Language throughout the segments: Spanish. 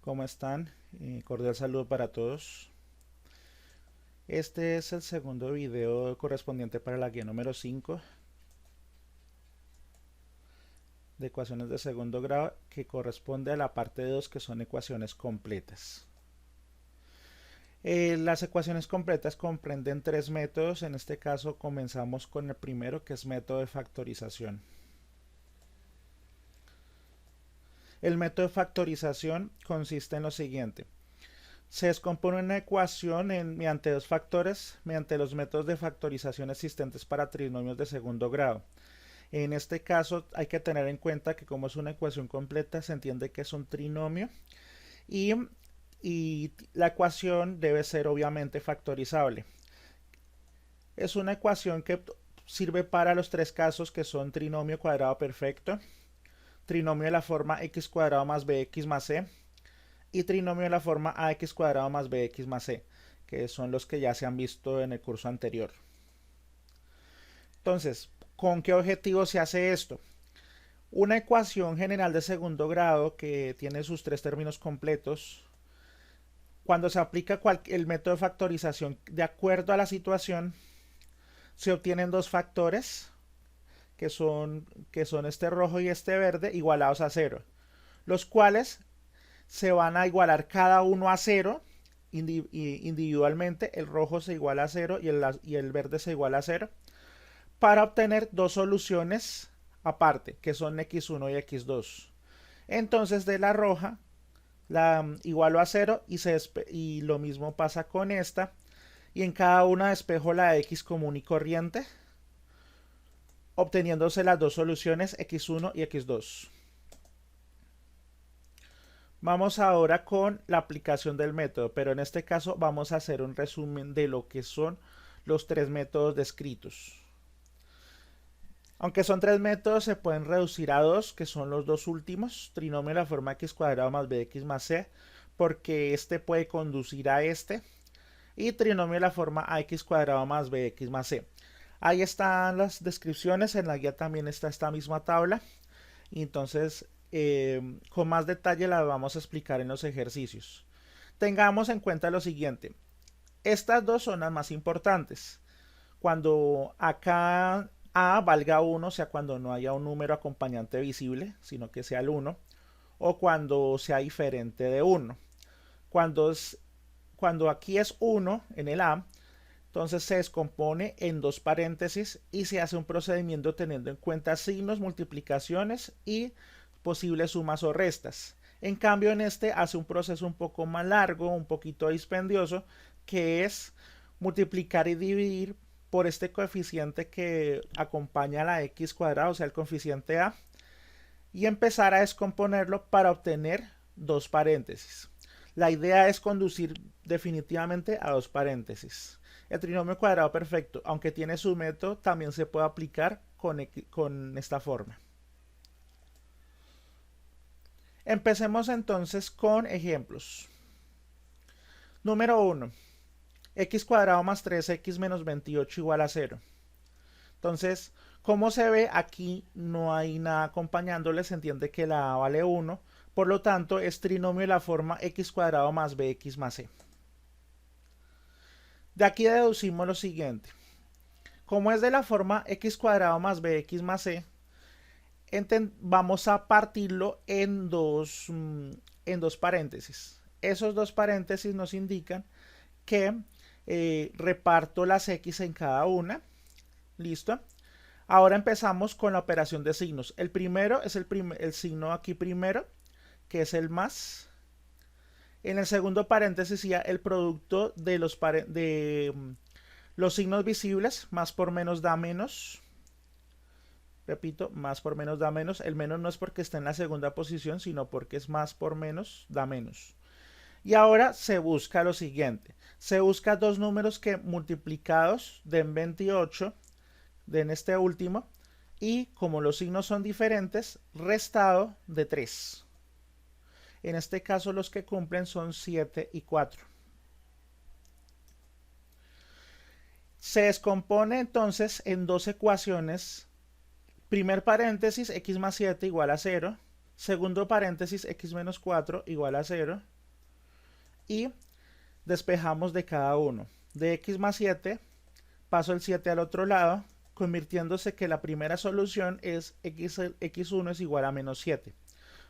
¿Cómo están? Cordial saludo para todos. Este es el segundo video correspondiente para la guía número 5 de ecuaciones de segundo grado, que corresponde a la parte 2, que son ecuaciones completas. Las ecuaciones completas comprenden tres métodos. En este caso comenzamos con el primero, que es método de factorización. El método de factorización consiste en lo siguiente: se descompone una ecuación mediante dos factores mediante los métodos de factorización existentes para trinomios de segundo grado. En este caso hay que tener en cuenta que, como es una ecuación completa, se entiende que es un trinomio y, y la ecuación debe ser obviamente factorizable. Es una ecuación que sirve para los tres casos, que son trinomio cuadrado perfecto, trinomio de la forma x cuadrado más bx más c y trinomio de la forma ax cuadrado más bx más c, que son los que ya se han visto en el curso anterior. Entonces, ¿con qué objetivo se hace esto? Una ecuación general de segundo grado que tiene sus tres términos completos, cuando se aplica el método de factorización de acuerdo a la situación, se obtienen dos factores que son este rojo y este verde, igualados a cero, los cuales se van a igualar cada uno a cero individualmente. El rojo se iguala a cero y el verde se iguala a cero, para obtener dos soluciones aparte, que son x1 y x2. Entonces, de la roja la igualo a cero y lo mismo pasa con esta, y en cada una despejo la x común y corriente, obteniéndose las dos soluciones x1 y x2. Vamos ahora con la aplicación del método, pero en este caso vamos a hacer un resumen de lo que son los tres métodos descritos. Aunque son tres métodos, se pueden reducir a dos, que son los dos últimos: trinomio de la forma x cuadrado más bx más c, porque este puede conducir a este, y trinomio de la forma ax cuadrado más bx más c. Ahí están las descripciones, en la guía también está esta misma tabla, y entonces con más detalle la vamos a explicar en los ejercicios. Tengamos en cuenta lo siguiente: estas dos son las más importantes. Cuando acá a valga 1, o sea, cuando no haya un número acompañante visible, sino que sea el 1, o cuando sea diferente de 1. Cuando aquí es 1 en el a, entonces se descompone en dos paréntesis y se hace un procedimiento teniendo en cuenta signos, multiplicaciones y posibles sumas o restas. En cambio, en este hace un proceso un poco más largo, un poquito dispendioso, que es multiplicar y dividir por este coeficiente que acompaña a la x cuadrada, o sea, el coeficiente a, y empezar a descomponerlo para obtener dos paréntesis. La idea es conducir definitivamente a dos paréntesis. El trinomio cuadrado perfecto, aunque tiene su método, también se puede aplicar con esta forma. Empecemos entonces con ejemplos. Número 1. X cuadrado más 3x menos 28 igual a 0. Entonces, como se ve, aquí no hay nada acompañándole, se entiende que la a vale 1, por lo tanto es trinomio de la forma x cuadrado más bx más c. De aquí deducimos lo siguiente: como es de la forma x cuadrado más bx más c, vamos a partirlo en dos paréntesis. Esos dos paréntesis nos indican que reparto las x en cada una. Listo. Ahora empezamos con la operación de signos. El primero es el signo aquí primero, que es el más. En el segundo paréntesis ya el producto de los signos visibles. Más por menos da menos. Repito, más por menos da menos. El menos no es porque está en la segunda posición, sino porque es más por menos da menos. Y ahora se busca lo siguiente: se busca dos números que multiplicados den 28, den este último, y como los signos son diferentes, restado de 3. En este caso los que cumplen son 7 y 4. Se descompone entonces en dos ecuaciones. Primer paréntesis, x más 7 igual a 0. segundo paréntesis x menos 4 igual a 0 y despejamos de cada uno. De x más 7 paso el 7 al otro lado, convirtiéndose que la primera solución es x1 es igual a menos 7,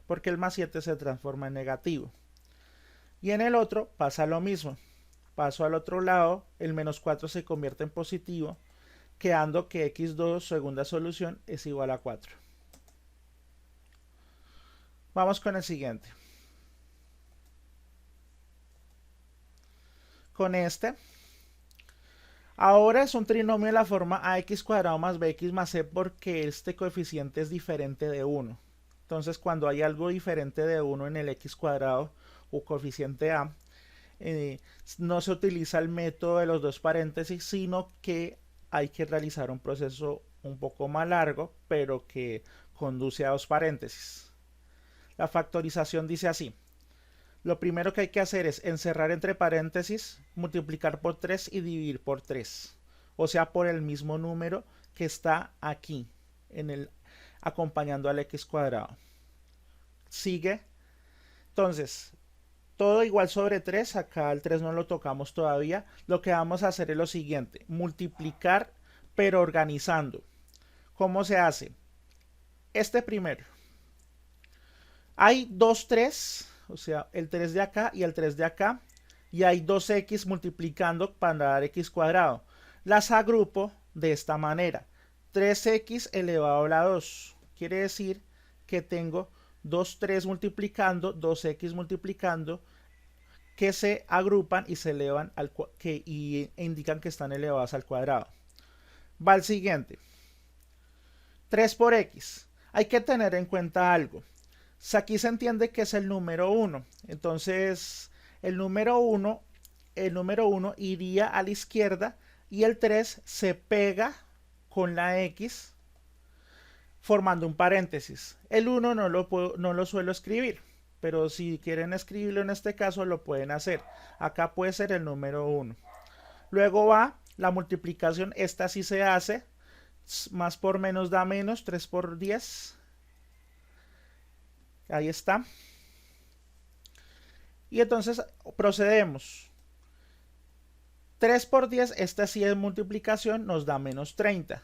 porque el más 7 se transforma en negativo. Y en el otro pasa lo mismo. Paso al otro lado, el menos 4 se convierte en positivo, quedando que x2, segunda solución, es igual a 4. Vamos con el siguiente. Con este, ahora es un trinomio de la forma ax cuadrado más bx más c porque este coeficiente es diferente de 1. Entonces, cuando hay algo diferente de 1 en el x cuadrado o coeficiente a, no se utiliza el método de los dos paréntesis, sino que hay que realizar un proceso un poco más largo, pero que conduce a dos paréntesis. La factorización dice así. Lo primero que hay que hacer es encerrar entre paréntesis, multiplicar por 3 y dividir por 3. O sea, por el mismo número que está aquí, acompañando al x cuadrado. Sigue. Entonces, todo igual sobre 3. Acá el 3 no lo tocamos todavía. Lo que vamos a hacer es lo siguiente. Multiplicar, pero organizando. ¿Cómo se hace? Este primero. Hay dos 3. O sea, el 3 de acá y el 3 de acá. Y hay 2x multiplicando para dar x cuadrado. Las agrupo de esta manera. 3x elevado a la 2. Quiere decir que tengo 2 multiplicando, 2x multiplicando, que se agrupan y se elevan y indican que están elevadas al cuadrado. Va el siguiente. 3 por x. Hay que tener en cuenta algo. Aquí se entiende que es el número 1. Entonces, el número 1 iría a la izquierda y el 3 se pega con la x formando un paréntesis. El 1 no lo suelo escribir, pero si quieren escribirlo en este caso lo pueden hacer. Acá puede ser el número 1. Luego va la multiplicación, esta sí se hace. Más por menos da menos, 3 por 10. Ahí está. Y entonces procedemos. 3 por 10, esta sí es multiplicación, nos da menos 30.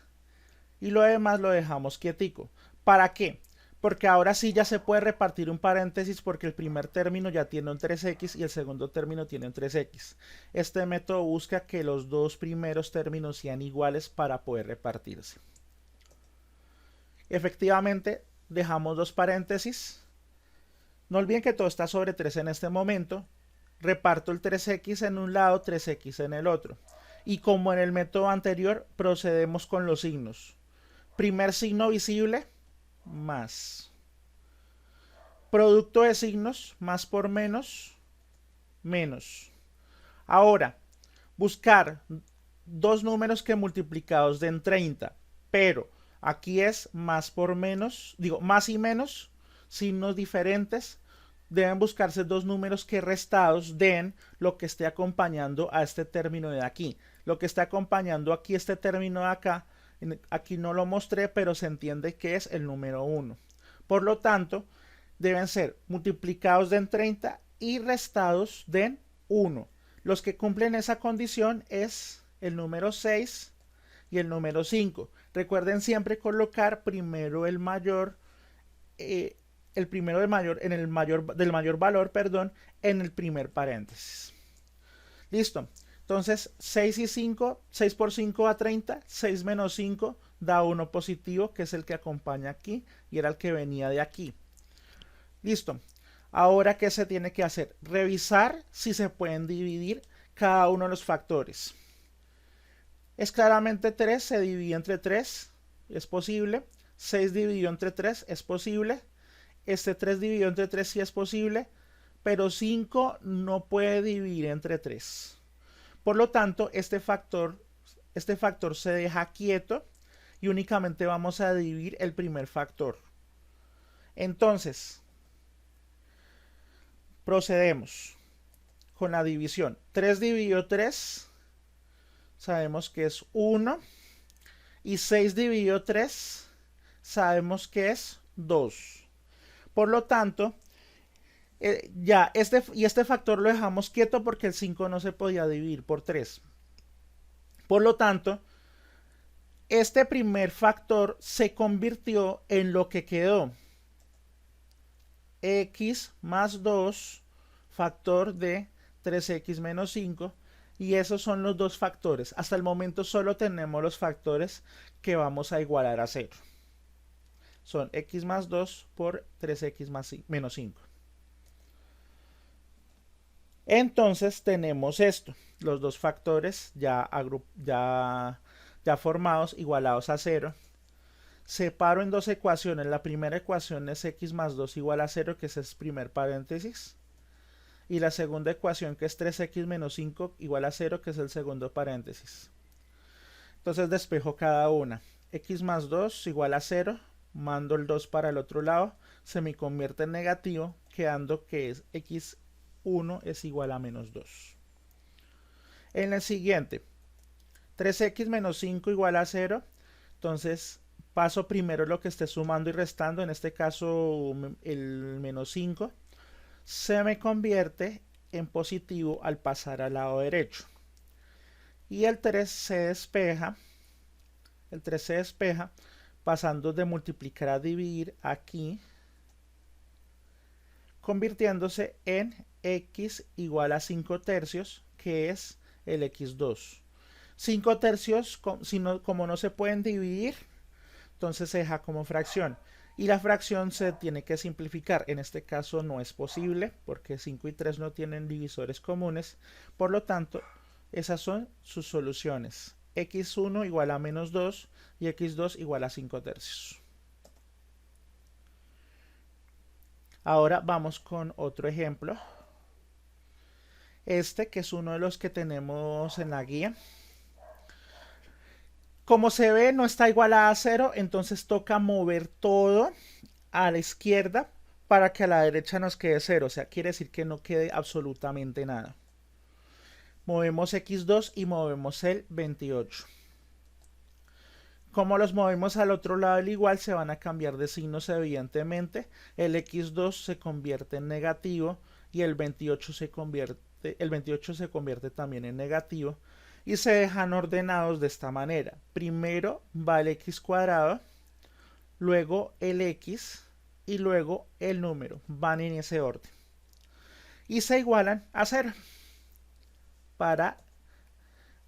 Y lo demás lo dejamos quietico. ¿Para qué? Porque ahora sí ya se puede repartir un paréntesis porque el primer término ya tiene un 3x y el segundo término tiene un 3x. Este método busca que los dos primeros términos sean iguales para poder repartirse. Efectivamente, dejamos dos paréntesis. No olviden que todo está sobre 3 en este momento. Reparto el 3x en un lado, 3x en el otro. Y como en el método anterior, procedemos con los signos. Primer signo visible, más. Producto de signos, más por menos, menos. Ahora, buscar dos números que multiplicados den 30, pero aquí es más por menos, digo, más y menos, signos diferentes. Deben buscarse dos números que restados den lo que esté acompañando a este término de aquí. Lo que está acompañando aquí este término de acá, aquí no lo mostré, pero se entiende que es el número 1. Por lo tanto, deben ser multiplicados den 30 y restados den 1. Los que cumplen esa condición es el número 6 y el número 5. Recuerden siempre colocar primero el mayor, el primero del mayor, en el mayor, del mayor valor, perdón, en el primer paréntesis. Listo. Entonces, 6 y 5, 6 por 5 da 30, 6 menos 5 da 1 positivo, que es el que acompaña aquí, y era el que venía de aquí. Listo. Ahora, ¿qué se tiene que hacer? Revisar si se pueden dividir cada uno de los factores. Es claramente 3, se divide entre 3, es posible. 6 dividido entre 3, es posible. Este 3 dividido entre 3 sí es posible, pero 5 no puede dividir entre 3. Por lo tanto, este factor se deja quieto y únicamente vamos a dividir el primer factor. Entonces, procedemos con la división. 3 dividido 3, sabemos que es 1. Y 6 dividido 3, sabemos que es 2. Por lo tanto, ya este factor lo dejamos quieto porque el 5 no se podía dividir por 3. Por lo tanto, este primer factor se convirtió en lo que quedó. X más 2 factor de 3x menos 5, y esos son los dos factores. Hasta el momento solo tenemos los factores que vamos a igualar a 0. Son x más 2 por 3x menos 5. Entonces tenemos esto, los dos factores ya formados, igualados a 0. Separo en dos ecuaciones. La primera ecuación es x más 2 igual a 0, que es el primer paréntesis. Y la segunda ecuación, que es 3x menos 5 igual a 0, que es el segundo paréntesis. Entonces despejo cada una. X más 2 igual a 0, mando el 2 para el otro lado, se me convierte en negativo, quedando que es x1 es igual a menos 2. En el siguiente, 3x menos 5 igual a 0, entonces paso primero lo que esté sumando y restando, en este caso el menos 5, se me convierte en positivo al pasar al lado derecho. Y el 3 se despeja, pasando de multiplicar a dividir aquí, convirtiéndose en x igual a 5 tercios, que es el x2. 5 tercios, como no se pueden dividir, entonces se deja como fracción. Y la fracción se tiene que simplificar. En este caso no es posible porque 5 y 3 no tienen divisores comunes. Por lo tanto, esas son sus soluciones. x1 igual a menos 2 y x2 igual a 5 tercios. Ahora vamos con otro ejemplo. Este, que es uno de los que tenemos en la guía. Como se ve, no está igualada a 0, entonces toca mover todo a la izquierda para que a la derecha nos quede 0. O sea, quiere decir que no quede absolutamente nada. Movemos x2 y movemos el 28. Como los movemos al otro lado del igual, se van a cambiar de signos evidentemente. El x2 se convierte en negativo y el 28 se convierte también en negativo. Y se dejan ordenados de esta manera. Primero va el x cuadrado, luego el x y luego el número. Van en ese orden. Y se igualan a 0. Para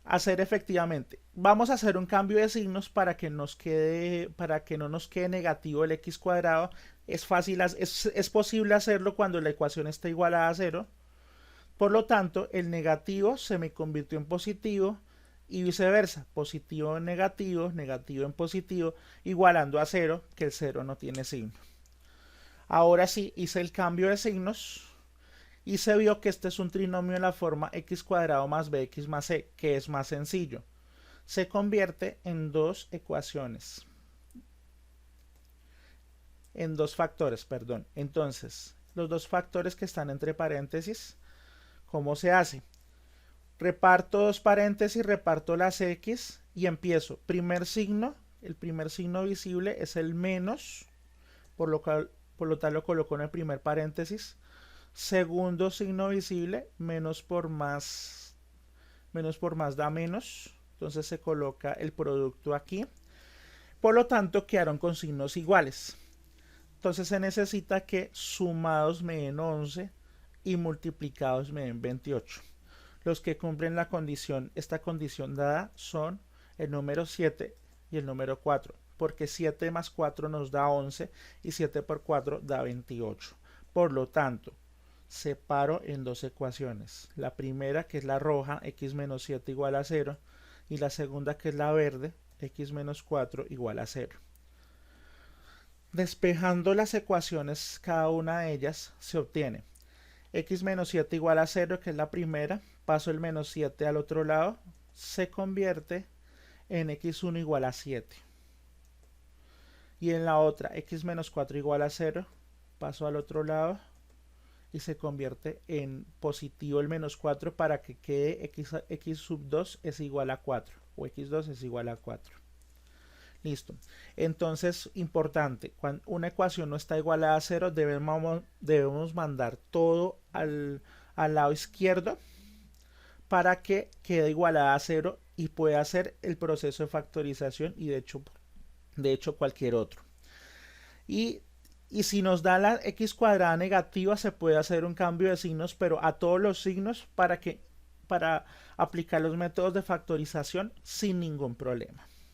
hacer efectivamente, vamos a hacer un cambio de signos para que no nos quede negativo el x cuadrado. Es fácil, es posible hacerlo cuando la ecuación está igualada a 0. Por lo tanto, el negativo se me convirtió en positivo y viceversa, positivo en negativo, negativo en positivo, igualando a 0, que el 0 no tiene signo. Ahora sí, hice el cambio de signos y se vio que este es un trinomio de la forma x cuadrado más bx más c, que es más sencillo. Se convierte en dos ecuaciones, en dos factores, perdón. Entonces, los dos factores que están entre paréntesis, ¿cómo se hace? Reparto dos paréntesis, reparto las x y empiezo. Primer signo, el primer signo visible es el menos, por lo tal lo coloco en el primer paréntesis. Segundo signo visible, menos por más da menos, entonces se coloca el producto aquí. Por lo tanto, quedaron con signos iguales. Entonces se necesita que sumados me den 11 y multiplicados me den 28. Los que cumplen esta condición dada son el número 7 y el número 4, porque 7 más 4 nos da 11 y 7 por 4 da 28. Por lo tanto, separo en dos ecuaciones. La primera, que es la roja, x menos 7 igual a 0, y la segunda, que es la verde, x menos 4 igual a 0. Despejando las ecuaciones, cada una de ellas, se obtiene x menos 7 igual a 0, que es la primera. Paso el menos 7 al otro lado, se convierte en x1 igual a 7. Y en la otra, x menos 4 igual a 0, paso al otro lado y se convierte en positivo el menos 4 para que quede x sub 2 es igual a 4, o x2 es igual a 4. Listo. Entonces, importante, cuando una ecuación no está igualada a cero, debemos mandar todo al lado izquierdo para que quede igualada a cero y pueda hacer el proceso de factorización y de hecho cualquier otro. Y, y si nos da la x cuadrada negativa, se puede hacer un cambio de signos, pero a todos los signos para aplicar los métodos de factorización sin ningún problema.